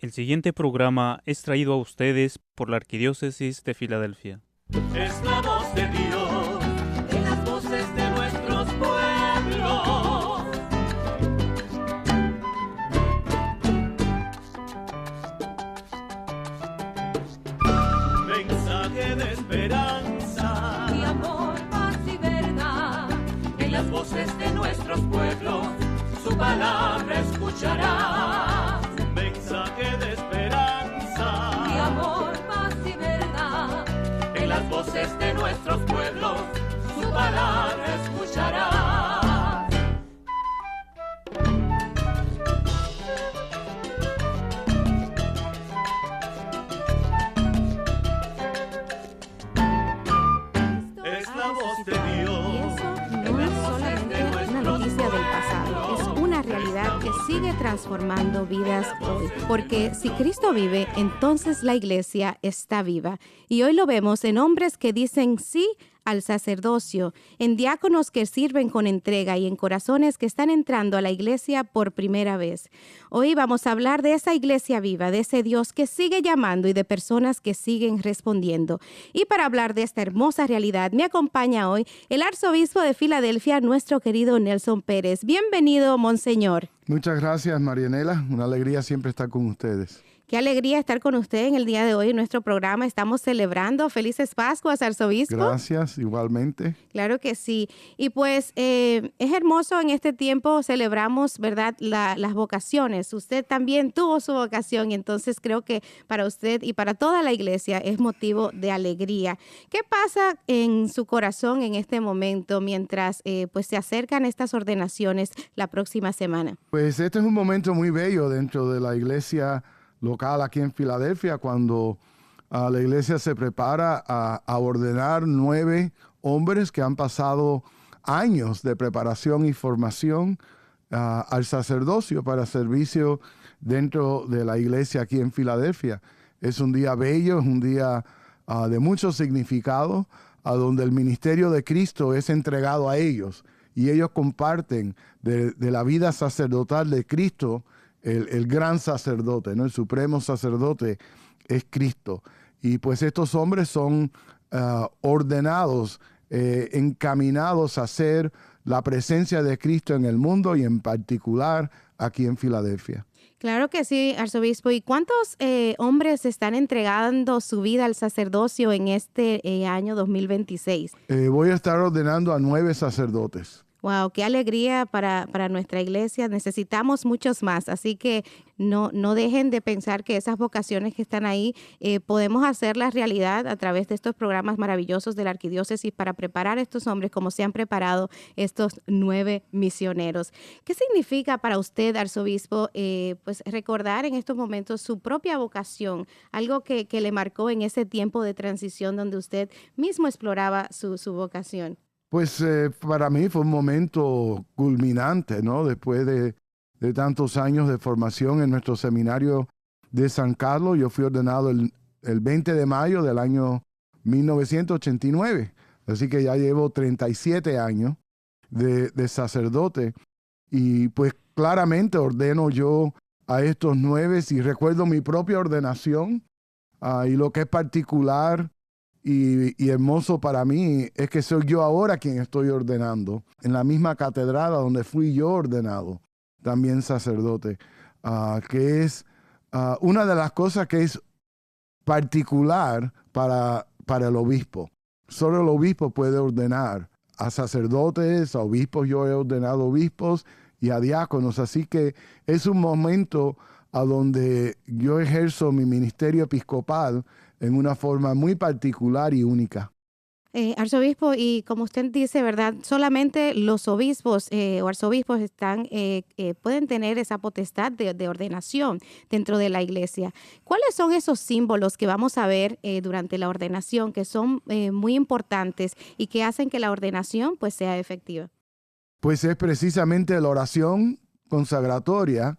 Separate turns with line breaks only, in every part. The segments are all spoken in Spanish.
El siguiente programa es traído a ustedes por la Arquidiócesis de Filadelfia.
Es la voz de Dios en las voces de nuestros pueblos. Mensaje de esperanza y amor, paz y verdad. En las voces de nuestros pueblos, su palabra escucharás. Mensaje de esperanza y amor, paz y verdad. En las voces de nuestros pueblos, su palabra escucharás. Es la voz de Dios.
Y eso no es solamente una noticia del pasado, es una realidad que sigue transformando vidas hoy. Porque si Cristo vive, entonces la iglesia está viva. Y hoy lo vemos en hombres que dicen sí al sacerdocio, en diáconos que sirven con entrega y en corazones que están entrando a la iglesia por primera vez. Hoy vamos a hablar de esa iglesia viva, de ese Dios que sigue llamando y de personas que siguen respondiendo. Y para hablar de esta hermosa realidad, me acompaña hoy el arzobispo de Filadelfia, nuestro querido Nelson Pérez. Bienvenido, monseñor.
Muchas gracias, Marianela. Una alegría siempre estar con ustedes.
Qué alegría estar con usted en el día de hoy en nuestro programa. Estamos celebrando. Felices Pascuas, arzobispo.
Gracias, igualmente.
Claro que sí. Y pues es hermoso en este tiempo, celebramos, ¿verdad?, las vocaciones. Usted también tuvo su vocación y entonces creo que para usted y para toda la iglesia es motivo de alegría. ¿Qué pasa en su corazón en este momento mientras pues se acercan estas ordenaciones la próxima semana?
Pues este es un momento muy bello dentro de la iglesia local aquí en Filadelfia, cuando la iglesia se prepara a ordenar 9 hombres que han pasado años de preparación y formación al sacerdocio para servicio dentro de la iglesia aquí en Filadelfia. Es un día bello, es un día de mucho significado, donde el ministerio de Cristo es entregado a ellos y ellos comparten de la vida sacerdotal de Cristo. El gran sacerdote, ¿no? El supremo sacerdote es Cristo. Y pues estos hombres son ordenados, encaminados a ser la presencia de Cristo en el mundo y en particular aquí en Filadelfia.
Claro que sí, arzobispo. ¿Y cuántos hombres están entregando su vida al sacerdocio en este año 2026?
Voy a estar ordenando a 9 sacerdotes.
Wow, qué alegría para nuestra iglesia. Necesitamos muchos más, así que no dejen de pensar que esas vocaciones que están ahí podemos hacerlas realidad a través de estos programas maravillosos de la Arquidiócesis para preparar a estos hombres como se han preparado estos 9 misioneros. ¿Qué significa para usted, arzobispo, pues recordar en estos momentos su propia vocación, algo que le marcó en ese tiempo de transición donde usted mismo exploraba su vocación?
Pues para mí fue un momento culminante, ¿no? Después de tantos años de formación en nuestro seminario de San Carlos, yo fui ordenado el 20 de mayo del año 1989. Así que ya llevo 37 años de sacerdote. Y pues claramente ordeno yo a estos 9 y recuerdo mi propia ordenación y lo que es particular y hermoso para mí es que soy yo ahora quien estoy ordenando en la misma catedral donde fui yo ordenado, también sacerdote, que es una de las cosas que es particular para el obispo. Solo el obispo puede ordenar a sacerdotes, a obispos. Yo he ordenado obispos y a diáconos, así que es un momento a donde yo ejerzo mi ministerio episcopal en una forma muy particular y única.
Arzobispo, y como usted dice, ¿verdad? Solamente los obispos o arzobispos pueden tener esa potestad de ordenación dentro de la iglesia. ¿Cuáles son esos símbolos que vamos a ver durante la ordenación que son muy importantes y que hacen que la ordenación pues sea efectiva?
Pues es precisamente la oración consagratoria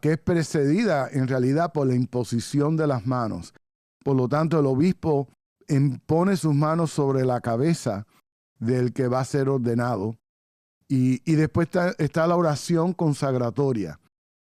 que es precedida en realidad por la imposición de las manos. Por lo tanto, el obispo impone sus manos sobre la cabeza del que va a ser ordenado. Y después está la oración consagratoria,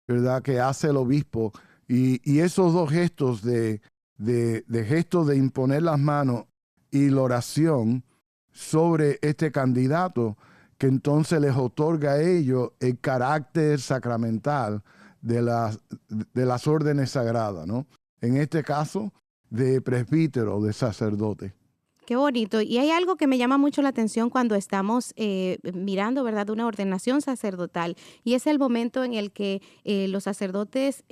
¿verdad?, que hace el obispo. Y esos dos gestos gestos de imponer las manos y la oración sobre este candidato, que entonces les otorga a ellos el carácter sacramental de las órdenes sagradas, ¿no? En este caso, de presbítero, de sacerdote.
Qué bonito. Y hay algo que me llama mucho la atención cuando estamos mirando, ¿verdad?, una ordenación sacerdotal. Y es el momento en el que los sacerdotes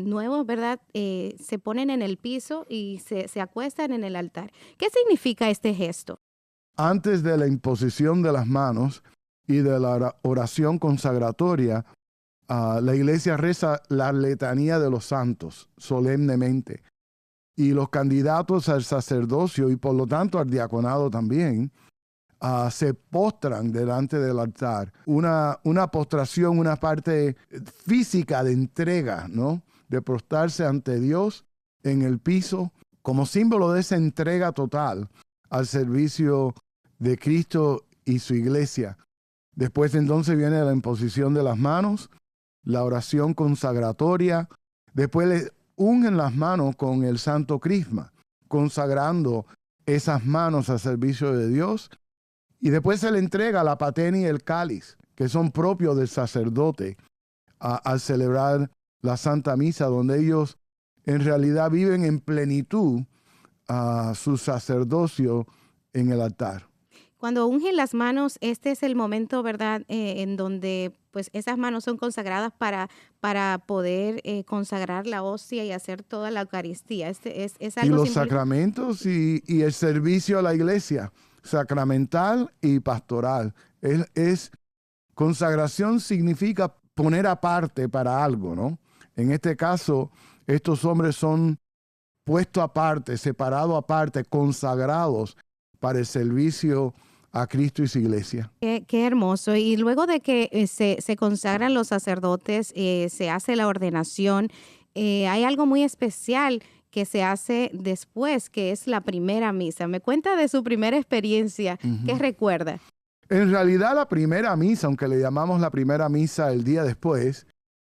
nuevos, ¿verdad?, se ponen en el piso y se acuestan en el altar. ¿Qué significa este gesto?
Antes de la imposición de las manos y de la oración consagratoria, la iglesia reza la letanía de los santos solemnemente. Y los candidatos al sacerdocio y por lo tanto al diaconado también se postran delante del altar. Una postración, una parte física de entrega, ¿no? De postrarse ante Dios en el piso como símbolo de esa entrega total al servicio de Cristo y su iglesia. Después entonces viene la imposición de las manos, la oración consagratoria. Después le ungen las manos con el santo crisma, consagrando esas manos al servicio de Dios. Y después se le entrega la patena y el cáliz, que son propios del sacerdote, al celebrar la Santa Misa, donde ellos en realidad viven en plenitud su sacerdocio en el altar.
Cuando ungen las manos, este es el momento, ¿verdad?, en donde pues esas manos son consagradas para poder consagrar la hostia y hacer toda la Eucaristía. Es algo
y los sacramentos y el servicio a la iglesia, sacramental y pastoral. Consagración significa poner aparte para algo, ¿no? En este caso, estos hombres son puestos aparte, separados aparte, consagrados para el servicio a Cristo y su iglesia.
Qué hermoso. Y luego de que se consagran los sacerdotes, se hace la ordenación, hay algo muy especial que se hace después, que es la primera misa. Me cuenta de su primera experiencia. ¿Qué recuerda?
En realidad la primera misa, aunque le llamamos la primera misa el día después,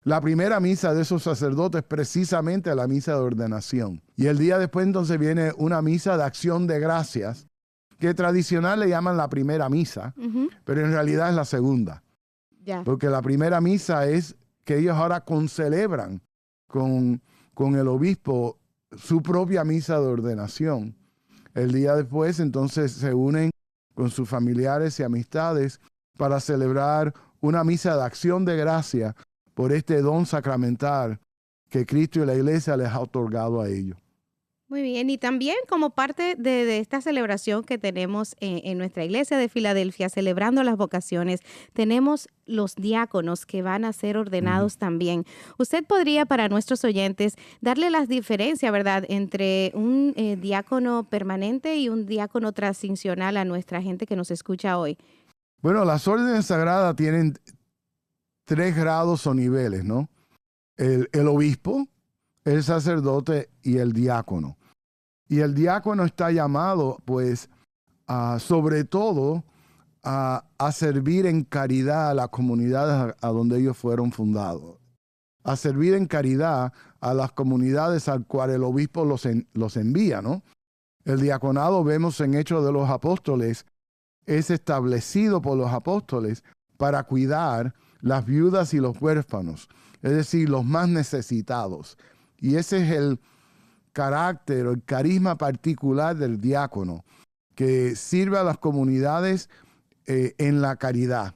la primera misa de esos sacerdotes precisamente la misa de ordenación. Y el día después entonces viene una misa de acción de gracias, que tradicional le llaman la primera misa, pero en realidad es la segunda. Porque la primera misa es que ellos ahora concelebran con el obispo su propia misa de ordenación. El día después entonces se unen con sus familiares y amistades para celebrar una misa de acción de gracia por este don sacramental que Cristo y la iglesia les ha otorgado a ellos.
Muy bien, y también como parte de esta celebración que tenemos en nuestra iglesia de Filadelfia, celebrando las vocaciones, tenemos los diáconos que van a ser ordenados también. Usted podría, para nuestros oyentes, darle las diferencias, ¿verdad?, entre un diácono permanente y un diácono transicional a nuestra gente que nos escucha hoy.
Bueno, las órdenes sagradas tienen 3 grados o niveles, ¿no? El obispo, el sacerdote y el diácono. Y el diácono está llamado, pues, sobre todo a servir en caridad a las comunidades a donde ellos fueron fundados. A servir en caridad a las comunidades al cual el obispo los envía, ¿no? El diaconado, vemos en Hechos de los Apóstoles, es establecido por los apóstoles para cuidar las viudas y los huérfanos, es decir, los más necesitados. Y ese es el carácter o el carisma particular del diácono, que sirve a las comunidades en la caridad,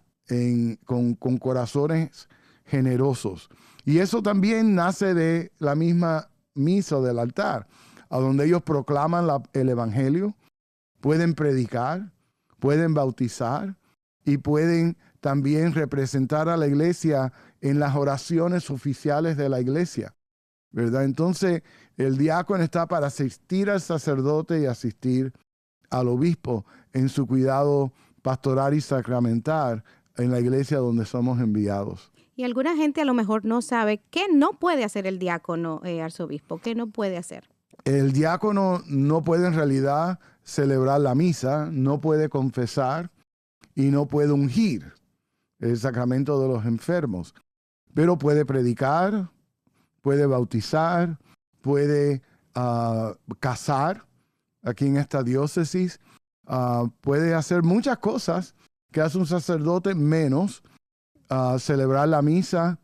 con corazones generosos. Y eso también nace de la misma misa del altar, a donde ellos proclaman el evangelio, pueden predicar, pueden bautizar y pueden también representar a la iglesia en las oraciones oficiales de la iglesia, ¿verdad? Entonces, el diácono está para asistir al sacerdote y asistir al obispo en su cuidado pastoral y sacramental en la iglesia donde somos enviados.
Y alguna gente a lo mejor no sabe qué no puede hacer el diácono, arzobispo, qué no puede hacer.
El diácono no puede en realidad celebrar la misa, no puede confesar y no puede ungir el sacramento de los enfermos, pero puede predicar, puede bautizar, puede casar aquí en esta diócesis, puede hacer muchas cosas que hace un sacerdote menos celebrar la misa,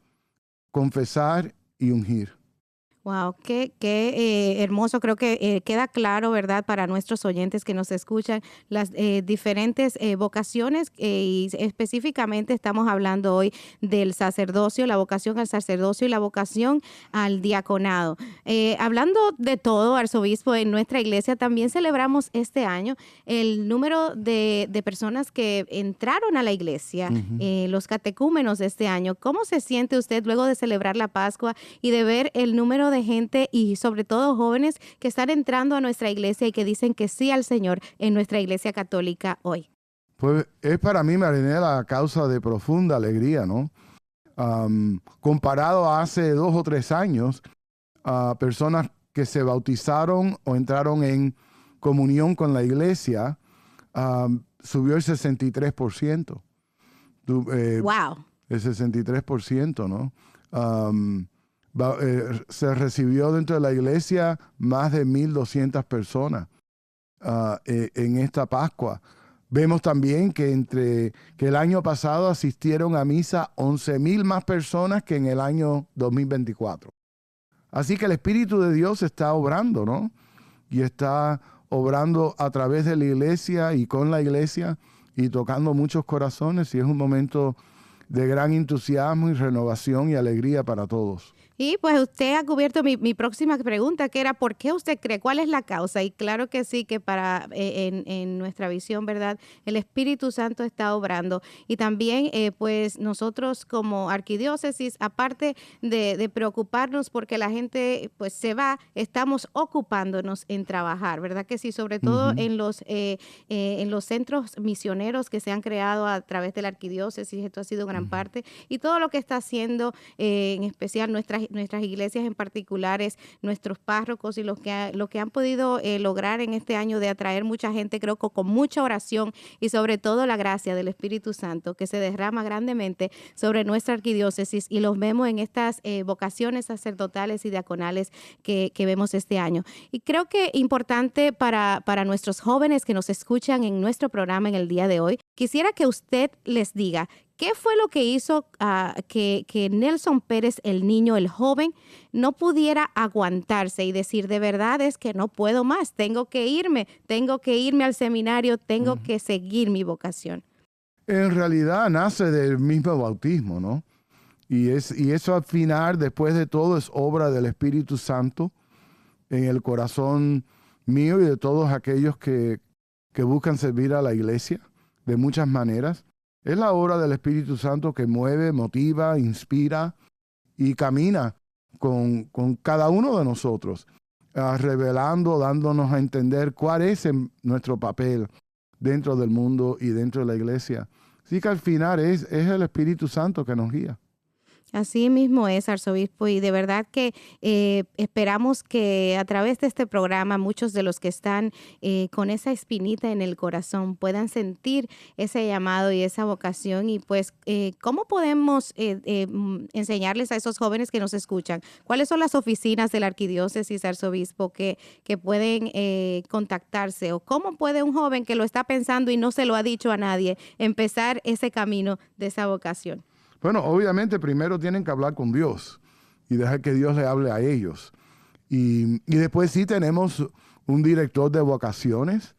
confesar y ungir.
Wow, qué hermoso. Creo que queda claro, ¿verdad?, para nuestros oyentes que nos escuchan, las diferentes vocaciones y específicamente estamos hablando hoy del sacerdocio, la vocación al sacerdocio y la vocación al diaconado. Hablando de todo, arzobispo, en nuestra iglesia también celebramos este año el número de personas que entraron a la iglesia, los catecúmenos de este año. ¿Cómo se siente usted luego de celebrar la Pascua y de ver el número de gente y sobre todo jóvenes que están entrando a nuestra iglesia y que dicen que sí al Señor en nuestra iglesia católica hoy?
Pues es para mí, Marinela, causa de profunda alegría, ¿no? Comparado a hace 2 o 3 años, personas que se bautizaron o entraron en comunión con la iglesia, subió el 63%.
¡Wow!
El 63%, ¿no? Se recibió dentro de la iglesia más de 1,200 personas en esta Pascua. Vemos también que el año pasado asistieron a misa 11,000 más personas que en el año 2024. Así que el Espíritu de Dios está obrando, ¿no? Y está obrando a través de la iglesia y con la iglesia y tocando muchos corazones, y es un momento de gran entusiasmo y renovación y alegría para todos.
Y pues usted ha cubierto mi próxima pregunta, que era ¿por qué usted cree? ¿Cuál es la causa? Y claro que sí, que en nuestra visión, ¿verdad?, el Espíritu Santo está obrando. Y también pues nosotros como arquidiócesis, aparte de preocuparnos porque la gente pues se va, estamos ocupándonos en trabajar, ¿verdad que sí? Sobre todo en los centros misioneros que se han creado a través de la arquidiócesis, esto ha sido gran parte. Y todo lo que está haciendo, en especial nuestras iglesias en particulares, nuestros párrocos y lo que han podido lograr en este año de atraer mucha gente, creo que con mucha oración y sobre todo la gracia del Espíritu Santo que se derrama grandemente sobre nuestra arquidiócesis, y los vemos en estas vocaciones sacerdotales y diaconales que vemos este año. Y creo que importante para nuestros jóvenes que nos escuchan en nuestro programa en el día de hoy, quisiera que usted les diga ¿qué fue lo que hizo que Nelson Pérez, el niño, el joven, no pudiera aguantarse y decir, de verdad es que no puedo más, tengo que irme al seminario, tengo que seguir mi vocación?
En realidad nace del mismo bautismo, ¿no? Y eso al final, después de todo, es obra del Espíritu Santo en el corazón mío y de todos aquellos que buscan servir a la iglesia de muchas maneras. Es la obra del Espíritu Santo que mueve, motiva, inspira y camina con cada uno de nosotros, revelando, dándonos a entender cuál es nuestro papel dentro del mundo y dentro de la iglesia. Así que al final es el Espíritu Santo que nos guía.
Así mismo es, arzobispo, y de verdad que esperamos que a través de este programa muchos de los que están con esa espinita en el corazón puedan sentir ese llamado y esa vocación. Y pues, ¿cómo podemos enseñarles a esos jóvenes que nos escuchan? ¿Cuáles son las oficinas de la arquidiócesis, arzobispo, que pueden contactarse? ¿O cómo puede un joven que lo está pensando y no se lo ha dicho a nadie empezar ese camino de esa vocación?
Bueno, obviamente primero tienen que hablar con Dios y dejar que Dios le hable a ellos. Y después sí tenemos un director de vocaciones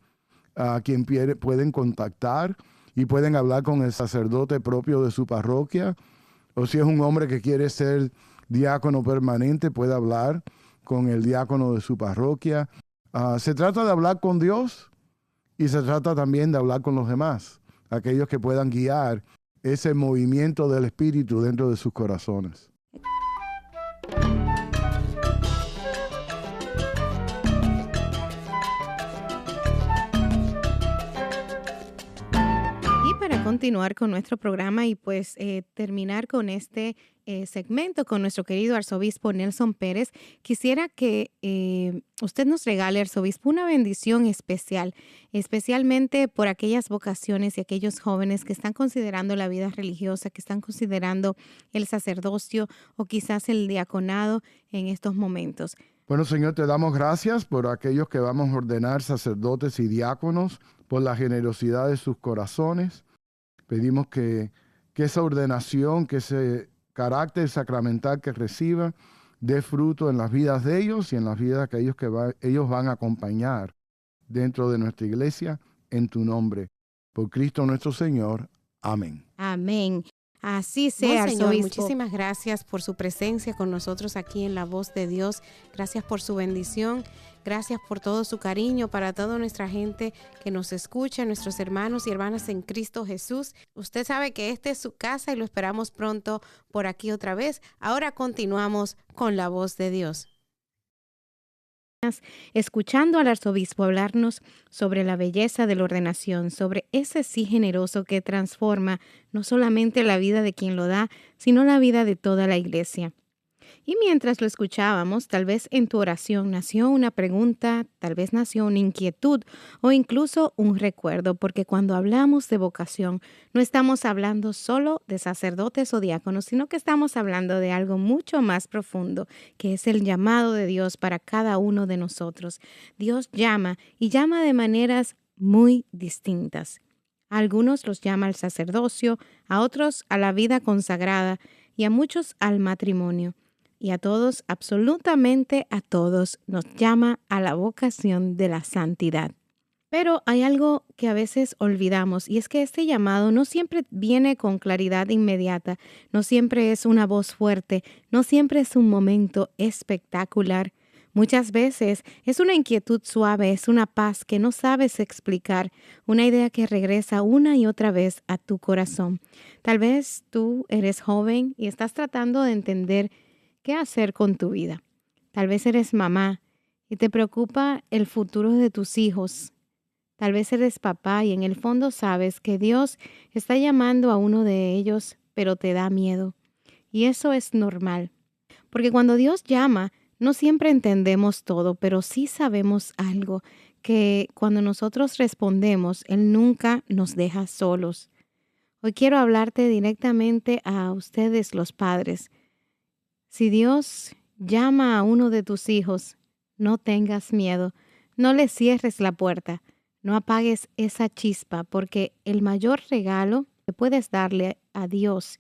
a quien pueden contactar y pueden hablar con el sacerdote propio de su parroquia. O si es un hombre que quiere ser diácono permanente, puede hablar con el diácono de su parroquia. Se trata de hablar con Dios y se trata también de hablar con los demás, aquellos que puedan guiar ese movimiento del Espíritu dentro de sus corazones.
continuar con nuestro programa y pues terminar con este segmento con nuestro querido arzobispo Nelson Pérez. Quisiera que usted nos regale, arzobispo, una bendición especial, especialmente por aquellas vocaciones y aquellos jóvenes que están considerando la vida religiosa, que están considerando el sacerdocio o quizás el diaconado en estos momentos.
Bueno, Señor, te damos gracias por aquellos que vamos a ordenar sacerdotes y diáconos, por la generosidad de sus corazones. Pedimos que esa ordenación, que ese carácter sacramental que reciba, dé fruto en las vidas de ellos y en las vidas que ellos van a acompañar dentro de nuestra iglesia, en tu nombre. Por Cristo nuestro Señor. Amén.
Amén. Así sea,
Señor,
arzobispo.
muchísimas gracias por su presencia con nosotros aquí en La Voz de Dios. Gracias por su bendición. Gracias por todo su cariño para toda nuestra gente que nos escucha, nuestros hermanos y hermanas en Cristo Jesús. Usted sabe que esta es su casa y lo esperamos pronto por aquí otra vez. Ahora continuamos con La Voz de Dios.
Escuchando al arzobispo hablarnos sobre la belleza de la ordenación, sobre ese sí generoso que transforma no solamente la vida de quien lo da, sino la vida de toda la iglesia. Y mientras lo escuchábamos, tal vez en tu oración nació una pregunta, tal vez nació una inquietud o incluso un recuerdo, porque cuando hablamos de vocación no estamos hablando solo de sacerdotes o diáconos, sino que estamos hablando de algo mucho más profundo, que es el llamado de Dios para cada uno de nosotros. Dios llama y llama de maneras muy distintas. A algunos los llama al sacerdocio, a otros a la vida consagrada y a muchos al matrimonio. Y a todos, absolutamente a todos, nos llama a la vocación de la santidad. Pero hay algo que a veces olvidamos y es que este llamado no siempre viene con claridad inmediata, no siempre es una voz fuerte, no siempre es un momento espectacular. Muchas veces es una inquietud suave, es una paz que no sabes explicar, una idea que regresa una y otra vez a tu corazón. Tal vez tú eres joven y estás tratando de entender qué hacer con tu vida. Tal vez eres mamá y te preocupa el futuro de tus hijos. Tal vez eres papá y en el fondo sabes que Dios está llamando a uno de ellos, pero te da miedo. Y eso es normal, porque cuando Dios llama, no siempre entendemos todo, pero sí sabemos algo, que cuando nosotros respondemos, Él nunca nos deja solos. Hoy quiero hablarte directamente a ustedes los padres. Si Dios llama a uno de tus hijos, no tengas miedo, no le cierres la puerta, no apagues esa chispa, porque el mayor regalo que puedes darle a Dios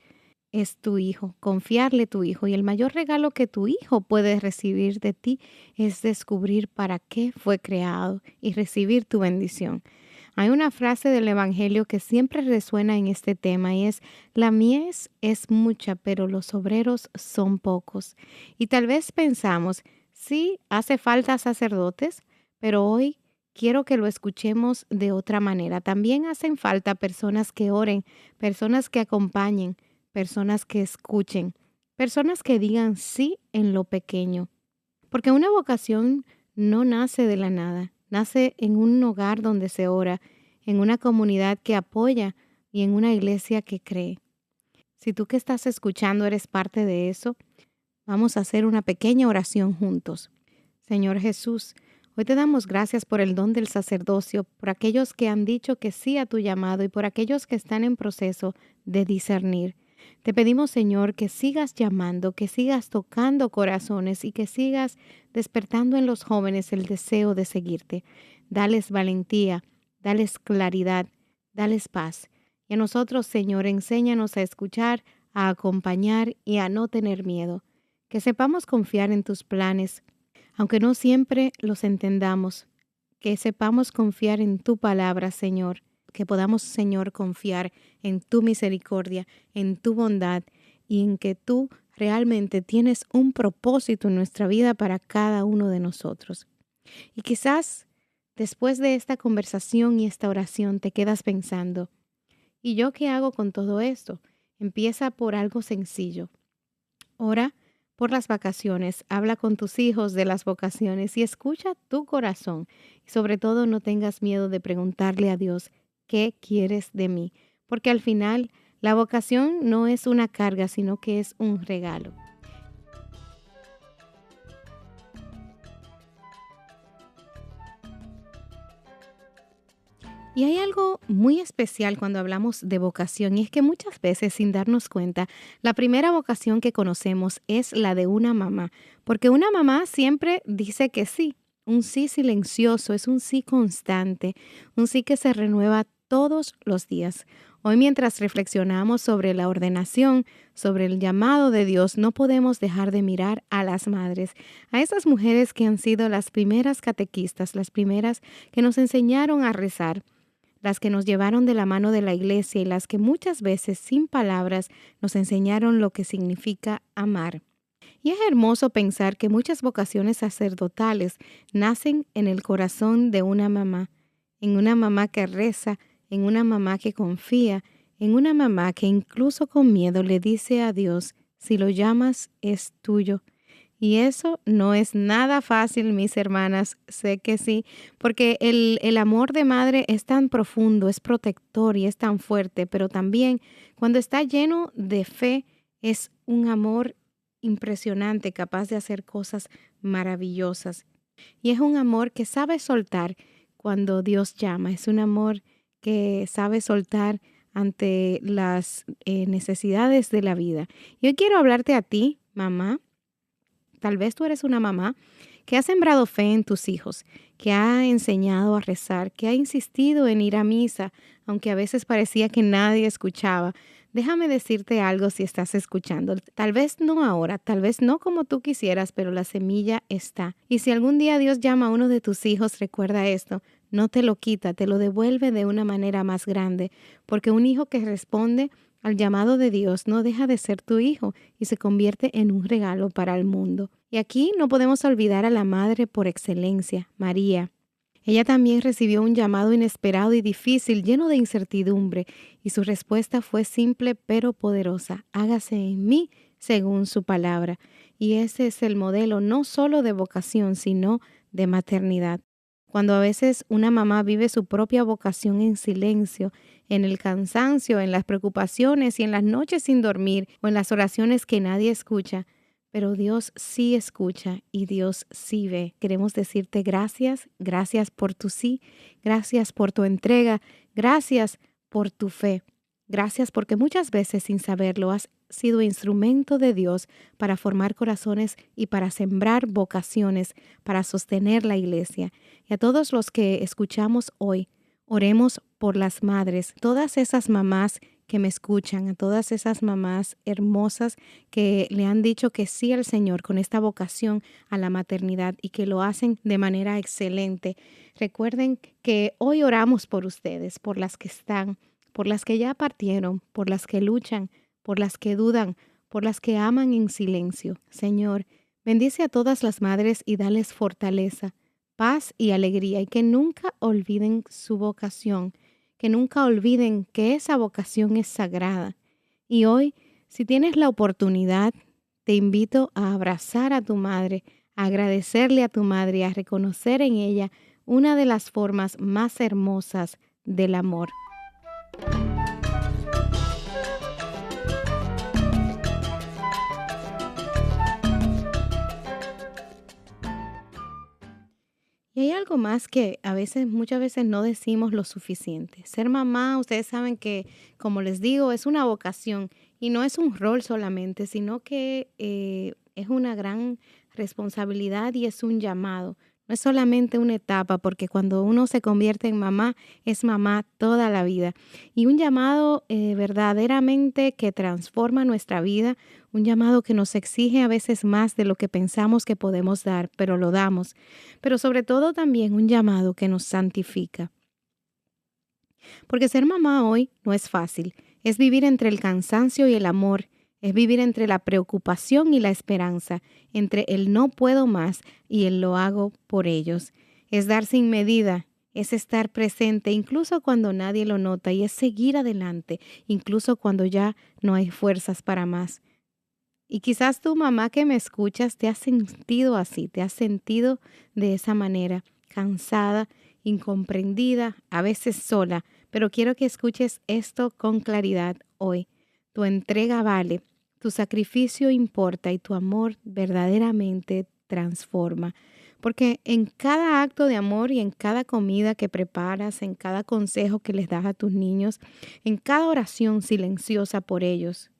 es tu hijo, confiarle tu hijo. Y el mayor regalo que tu hijo puede recibir de ti es descubrir para qué fue creado y recibir tu bendición. Hay una frase del Evangelio que siempre resuena en este tema y es: la mies es mucha, pero los obreros son pocos. Y tal vez pensamos, sí, hace falta sacerdotes, pero hoy quiero que lo escuchemos de otra manera. También hacen falta personas que oren, personas que acompañen, personas que escuchen, personas que digan sí en lo pequeño. Porque una vocación no nace de la nada. Nace en un hogar donde se ora, en una comunidad que apoya y en una iglesia que cree. Si tú que estás escuchando eres parte de eso, vamos a hacer una pequeña oración juntos. Señor Jesús, hoy te damos gracias por el don del sacerdocio, por aquellos que han dicho que sí a tu llamado y por aquellos que están en proceso de discernir. Te pedimos, Señor, que sigas llamando, que sigas tocando corazones y que sigas despertando en los jóvenes el deseo de seguirte. Dales valentía, dales claridad, dales paz. Y a nosotros, Señor, enséñanos a escuchar, a acompañar y a no tener miedo. Que sepamos confiar en tus planes, aunque no siempre los entendamos. Que sepamos confiar en tu palabra, Señor. Que podamos, Señor, confiar en tu misericordia, en tu bondad y en que tú realmente tienes un propósito en nuestra vida para cada uno de nosotros. Y quizás después de esta conversación y esta oración te quedas pensando, ¿y yo qué hago con todo esto? Empieza por algo sencillo. Ora por las vacaciones, habla con tus hijos de las vocaciones y escucha tu corazón. Y sobre todo no tengas miedo de preguntarle a Dios, ¿qué quieres de mí? porque al final la vocación no es una carga, sino que es un regalo. Y hay algo muy especial cuando hablamos de vocación, y es que muchas veces, sin darnos cuenta, la primera vocación que conocemos es la de una mamá, porque una mamá siempre dice que sí, un sí silencioso, es un sí constante, un sí que se renueva todos los días. Hoy, mientras reflexionamos sobre la ordenación, sobre el llamado de Dios, no podemos dejar de mirar a las madres, a esas mujeres que han sido las primeras catequistas, las primeras que nos enseñaron a rezar, las que nos llevaron de la mano de la iglesia y las que muchas veces sin palabras nos enseñaron lo que significa amar. Y es hermoso pensar que muchas vocaciones sacerdotales nacen en el corazón de una mamá, en una mamá que reza, en una mamá que confía, en una mamá que incluso con miedo le dice a Dios, si lo llamas es tuyo. Y eso no es nada fácil, mis hermanas, sé que sí, porque el amor de madre es tan profundo, es protector y es tan fuerte, pero también cuando está lleno de fe es un amor impresionante, capaz de hacer cosas maravillosas. Y es un amor que sabe soltar cuando Dios llama, es un amor que sabe soltar ante las necesidades de la vida. Y hoy quiero hablarte a ti, mamá. Tal vez tú eres una mamá que ha sembrado fe en tus hijos, que ha enseñado a rezar, que ha insistido en ir a misa, aunque a veces parecía que nadie escuchaba. Déjame decirte algo si estás escuchando. Tal vez no ahora, tal vez no como tú quisieras, pero la semilla está. Y si algún día Dios llama a uno de tus hijos, recuerda esto, no te lo quita, te lo devuelve de una manera más grande, porque un hijo que responde al llamado de Dios no deja de ser tu hijo y se convierte en un regalo para el mundo. Y aquí no podemos olvidar a la madre por excelencia, María. Ella también recibió un llamado inesperado y difícil, lleno de incertidumbre, y su respuesta fue simple pero poderosa: hágase en mí según su palabra. Y ese es el modelo no solo de vocación, sino de maternidad. Cuando a veces una mamá vive su propia vocación en silencio, en el cansancio, en las preocupaciones y en las noches sin dormir o en las oraciones que nadie escucha, pero Dios sí escucha y Dios sí ve. Queremos decirte gracias, gracias por tu sí, gracias por tu entrega, gracias por tu fe. Gracias porque muchas veces sin saberlo has sido instrumento de Dios para formar corazones y para sembrar vocaciones, para sostener la iglesia. Y a todos los que escuchamos hoy, oremos por las madres, todas esas mamás que me escuchan, a todas esas mamás hermosas que le han dicho que sí al Señor con esta vocación a la maternidad y que lo hacen de manera excelente. Recuerden que hoy oramos por ustedes, por las que están, por las que ya partieron, por las que luchan, por las que dudan, por las que aman en silencio. Señor, bendice a todas las madres y dales fortaleza, paz y alegría, y que nunca olviden su vocación, que nunca olviden que esa vocación es sagrada. Y hoy, si tienes la oportunidad, te invito a abrazar a tu madre, a agradecerle a tu madre y a reconocer en ella una de las formas más hermosas del amor. Y hay algo más que muchas veces no decimos lo suficiente. Ser mamá, ustedes saben que, como les digo, es una vocación y no es un rol solamente, sino que es una gran responsabilidad y es un llamado. No es solamente una etapa, porque cuando uno se convierte en mamá, es mamá toda la vida. Y un llamado verdaderamente que transforma nuestra vida, un llamado que nos exige a veces más de lo que pensamos que podemos dar, pero lo damos. Pero sobre todo también un llamado que nos santifica. Porque ser mamá hoy no es fácil. Es vivir entre el cansancio y el amor. Es vivir entre la preocupación y la esperanza, entre el no puedo más y el lo hago por ellos. Es dar sin medida, es estar presente incluso cuando nadie lo nota y es seguir adelante, incluso cuando ya no hay fuerzas para más. Y quizás tu mamá que me escuchas te has sentido así, te has sentido de esa manera, cansada, incomprendida, a veces sola, Pero quiero que escuches esto con claridad hoy. Tu entrega vale, tu sacrificio importa y tu amor verdaderamente transforma. Porque en cada acto de amor y en cada comida que preparas, en cada consejo que les das a tus niños, en cada oración silenciosa por ellos,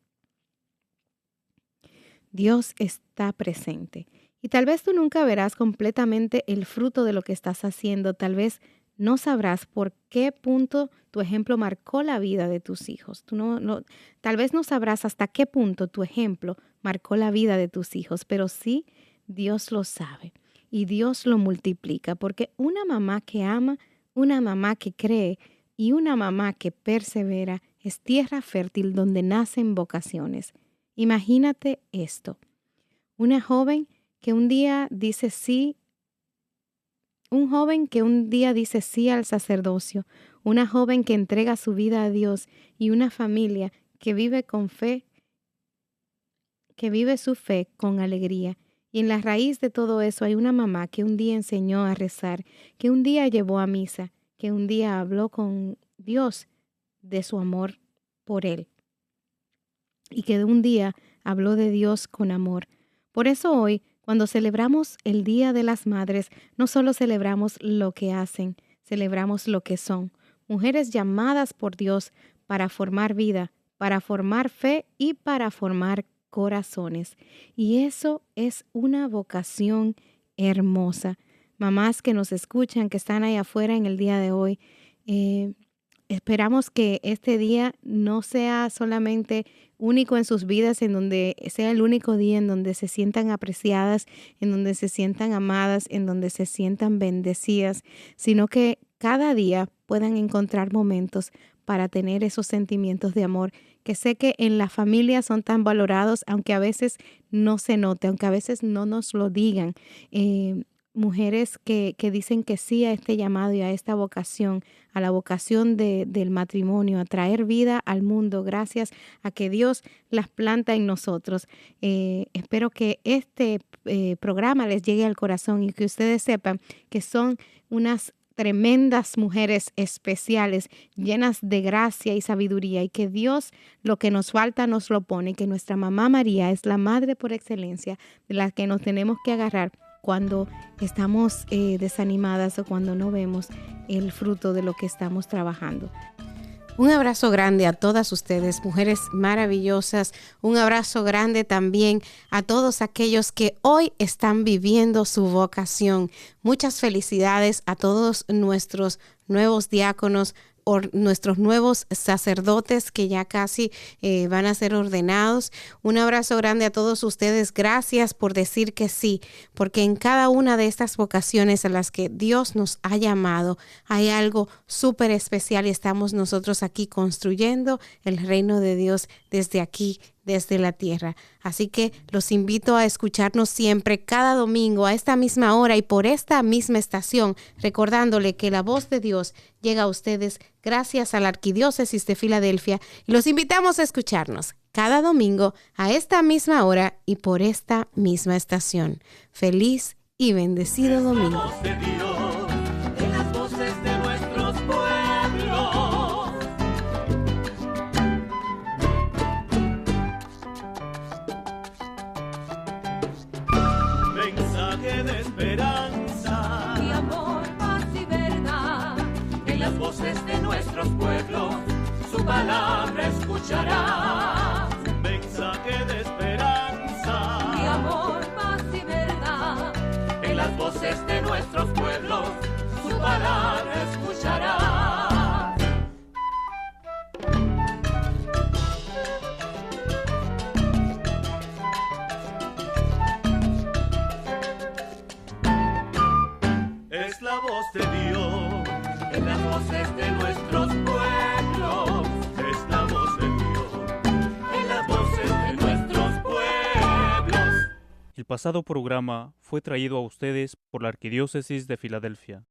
Dios está presente. Y tal vez tú nunca verás completamente el fruto de lo que estás haciendo. Tal vez no sabrás por qué punto tu ejemplo marcó la vida de tus hijos. Tal vez no sabrás hasta qué punto tu ejemplo marcó la vida de tus hijos, pero sí Dios lo sabe y Dios lo multiplica, porque una mamá que ama, una mamá que cree y una mamá que persevera es tierra fértil donde nacen vocaciones. Imagínate esto, una joven que un día dice sí. Un joven que un día dice sí al sacerdocio, una joven que entrega su vida a Dios y una familia que vive con fe, que vive su fe con alegría. Y en la raíz de todo eso hay una mamá que un día enseñó a rezar, que un día llevó a misa, que un día habló con Dios de su amor por Él y que un día habló de Dios con amor. Por eso hoy, cuando celebramos el Día de las Madres, no solo celebramos lo que hacen, celebramos lo que son. Mujeres llamadas por Dios para formar vida, para formar fe y para formar corazones. Y eso es una vocación hermosa. Mamás que nos escuchan, que están ahí afuera en el día de hoy, esperamos que este día no sea solamente único en sus vidas, en donde sea el único día en donde se sientan apreciadas, en donde se sientan amadas, en donde se sientan bendecidas, sino que cada día puedan encontrar momentos para tener esos sentimientos de amor, que sé que en la familia son tan valorados, aunque a veces no se note, aunque a veces no nos lo digan. Mujeres que dicen que sí a este llamado y a esta vocación, a la vocación del matrimonio, a traer vida al mundo gracias a que Dios las planta en nosotros. Espero que este programa les llegue al corazón y que ustedes sepan que son unas tremendas mujeres especiales, llenas de gracia y sabiduría, y que Dios lo que nos falta nos lo pone, y que nuestra mamá María es la madre por excelencia de la que nos tenemos que agarrar cuando estamos desanimadas o cuando no vemos el fruto de lo que estamos trabajando. Un abrazo grande a todas ustedes, mujeres maravillosas. Un abrazo grande también a todos aquellos que hoy están viviendo su vocación. Muchas felicidades a todos nuestros nuevos diáconos, nuestros nuevos sacerdotes que ya casi van a ser ordenados. Un abrazo grande a todos ustedes. Gracias por decir que sí, porque en cada una de estas vocaciones a las que Dios nos ha llamado hay algo súper especial y estamos nosotros aquí construyendo el reino de Dios desde aquí, desde la tierra. Así que los invito a escucharnos siempre cada domingo a esta misma hora y por esta misma estación, recordándole que la voz de Dios llega a ustedes gracias a la Arquidiócesis de Filadelfia, y los invitamos a escucharnos cada domingo a esta misma hora y por esta misma estación. Feliz y bendecido domingo.
De esperanza y amor, paz y verdad, en las voces de nuestros pueblos su palabra escucharás. Mensaje de esperanza y amor, paz y verdad, en las voces de nuestros pueblos su palabra escucharás. Es la voz de Dios, en las voces de nuestros pueblos. Es la voz de Dios, en las voces de nuestros pueblos.
El pasado programa fue traído a ustedes por la Arquidiócesis de Filadelfia.